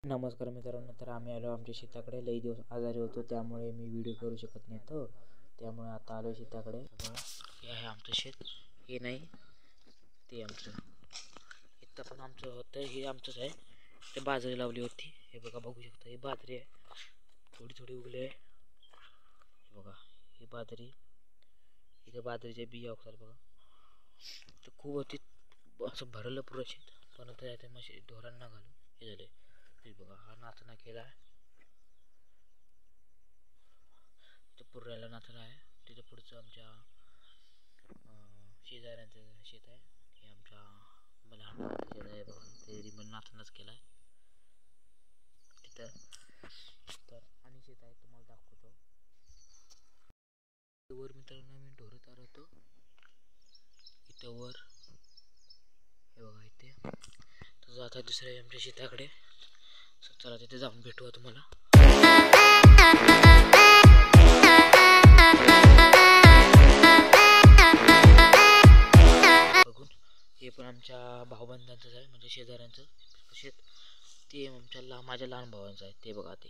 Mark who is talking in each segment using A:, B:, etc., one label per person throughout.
A: नमस्कार मित्रांनो, तर आम्ही आलो आमच्या शेताकडे. लई दिवस आजारी होतो त्यामुळे मी व्हिडिओ करू शकत नाही तो, त्यामुळे आता आलो शेताकडे. हे आहे आमचं शेत, हे नाही ते आमचं. इथं पण आमचं होतं, हे आमचंच आहे. ते बाजरी लावली होती, हे बघा, बघू शकता. ही बाजरी आहे, थोडी थोडी उगली आहे. हे बघा, ही बाजरी, इथे बाजरीच्या बिया उगतात बघा. तर खूप होती, असं भरलं पुरं शेत. पण आता ते मशी ढोरांना घालून हे झाले. हे बघा, हा नाचना केला आहे, तिथं पुऱ्याला नाचना आहे. तिथं पुढचं आमच्या शेजाऱ्यांचं शेत आहे. हे आमच्या लहान शेत आहे बघा, ते पण नाचनाच केला आहे तिथं. तर आणि शेत आहे, तुम्हाला दाखवतो. वर मित्रांनो मी ढोरं चारवतो, इथं वर हे बघा इथे. तर आता दुसऱ्या आमच्या शेताकडे, चला तिथे जाऊन भेटू तुम्हाला. बघून हे पण आमच्या भाऊबंधांचंच आहे, म्हणजे शेजाऱ्यांचं शेत. ते आमच्या माझ्या लहान भावांचं आहे. ते बघा, ते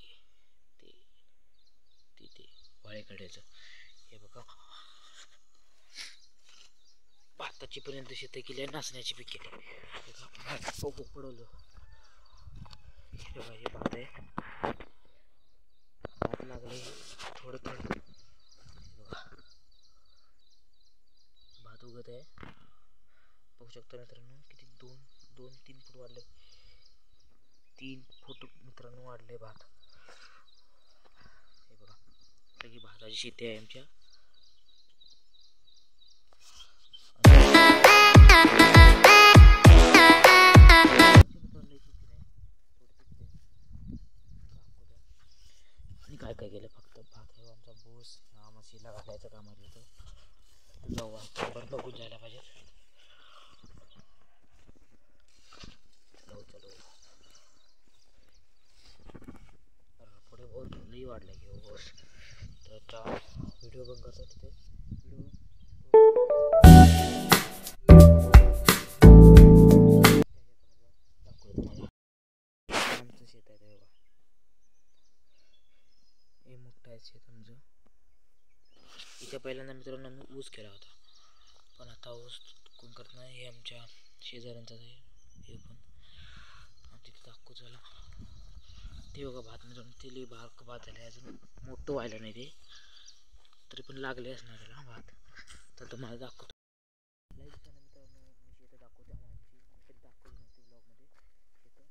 A: ते ते ते वाळेकड्याचं. हे बघा, भाताची पर्यंत शेतं केली आहे, नाचण्याची पीक केली. भात पडवलं. हे बघा, हे भात आहे, भात लागले थोडं थोडं. बघा, भात उगत आहे, बघू शकता मित्रांनो. किती 2-3 फूट वाढले, 3 फूट मित्रांनो वाढले भात. हे बघा, ही भाताची शेती आहे आमच्या. आणि काय काय केलं, फक्त भात आहे आमचा. बोस म्हशीला घालायचं काम आहे तिथं. जाऊ आपण बघून जायला पाहिजे. चलो पुढे बहुत लई वाढलं की बोस. तर व्हिडिओ बंद करतो तिथे. दाखवतो तुम्हाला. आमचं शेत आहे तेव्हा, हे मोठं आहे शेत आमचं. इथे पहिल्यांदा मित्रांनो आम्ही ऊस केला होता, पण आता ऊस कोण करत नाही. हे आमच्या शेजाऱ्यांचाच आहे. हे पण तिथे दाखवू चला. ते बघा भात मित्रांनो, ते लई बारक भात झाले, अजून मोठं व्हायला नाही ते, तरी पण लागले असणार त्याला भात. तर तुम्हाला दाखवतो. मित्रांनो मी शेतं दाखवतो आमची. मी दाखवली नव्हती ब्लॉगमध्ये शेतं.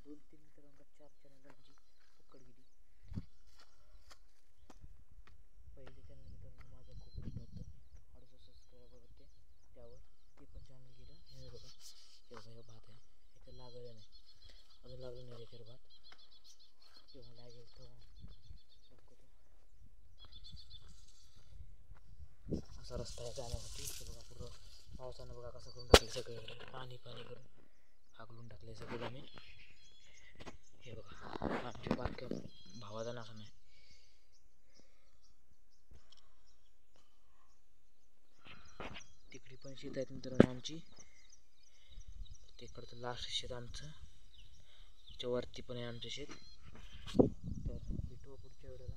A: 2-3 मित्रांनो 4 चॅनल आमची पकड गेली. पहिले चॅनल मित्रांनो माझं खूप मोठं होतं, 68 सबस्क्रायबर होते त्यावर. ते पण चॅनल गेलं. हे बघा, हे बघा, हे भात आहे, इथं लागलं नाही, अजून लागलं नाही त्याच्यावर भात. जेव्हा लागेल तेव्हा दाखवतो. असा रस्ता आहे जाण्यासाठी. हे बघा, पूर्ण पावसानं बघा कसं करून टाकलं, सगळीकडे पाणी पाणी करून हाकलून टाकले सगळं जमीन. हे बघा, आमच्या बारक्या भावाचा नाचना आहे. तिकडे पण शेत आहेत मित्रांनो आमची. तिकडचं लास्ट शेत आमचं, त्याच्या वरती पण आहे आमचं शेत. तर भेटू पुढच्या वेळेला.